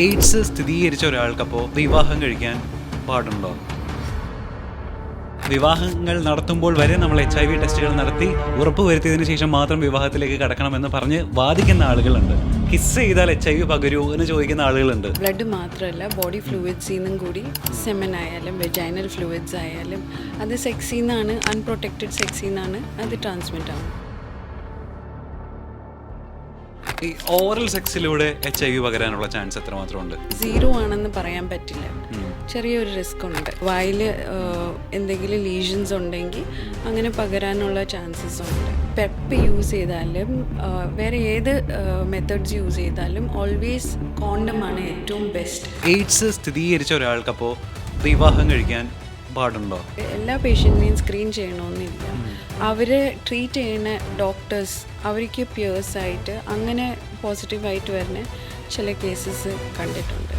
AIDS സ്ഥിരീകരിച്ച ഒരാൾക്കപ്പോൾ വിവാഹം കഴിക്കാൻ പാടുണ്ടോ? വിവാഹങ്ങൾ നടത്തുമ്പോൾ വരെ നമ്മൾ HIV ടെസ്റ്റുകൾ നടത്തി ഉറപ്പുവരുത്തിയതിനു ശേഷം മാത്രം വിവാഹത്തിലേക്ക് കടക്കണമെന്ന് പറഞ്ഞ് വാദിക്കുന്ന ആളുകളുണ്ട്. കിസ് ചെയ്താൽ HIV പകരുമോ എന്ന് ചോദിക്കുന്ന ആളുകളുണ്ട്. ബ്ലഡ് മാത്രമല്ല, ബോഡി ഫ്ലൂയിഡ്സിൽ നിന്നും കൂടി സെമൻ ആയാലും വെജൈനൽ ഫ്ലൂയിഡ്സ് ആയാലും അത് സെക്സിൽ നിന്നാണ്, അൺപ്രൊട്ടക്റ്റഡ് സെക്സിൽ നിന്നാണ് അത് ട്രാൻസ്മിറ്റ് ആവുന്നത്. ഈ ഓറൽ സെക്സിലൂടെ HIV പകരാനുള്ള ചാൻസ് എത്രമാത്രമുണ്ട്? 0 ആണെന്ന് പറയാൻ പറ്റില്ല. ചെറിയൊരു റിസ്ക് ഉണ്ട്. വായിൽ എന്തെങ്കിലും ലീഷൻസ് ഉണ്ടെങ്കിൽ അങ്ങനെ പകരാനുള്ള ചാൻസസ് ഉണ്ട്. പെപ്പ് യൂസ് ചെയ്താലും വേറെ ഏത് മെത്തേഡ്സ് യൂസ് ചെയ്താലും ഓൾവേസ് കോണ്ടമാണ് ഏറ്റവും ബെസ്റ്റ്. എയ്ഡ്സ് സ്ഥിരീകരിച്ച ഒരാൾക്കപ്പോൾ വിവാഹം കഴിക്കാൻ പാടുണ്ടോ? എല്ലാ പേഷ്യൻറ്റിനെയും സ്ക്രീൻ ചെയ്യണമെന്നില്ല. അവരെ ട്രീറ്റ് ചെയ്യുന്ന ഡോക്ടേഴ്സ് അവർക്ക് പിയേഴ്സായിട്ട് അങ്ങനെ പോസിറ്റീവായിട്ട് വരുന്ന ചില കേസസ് കണ്ടിട്ടുണ്ട്.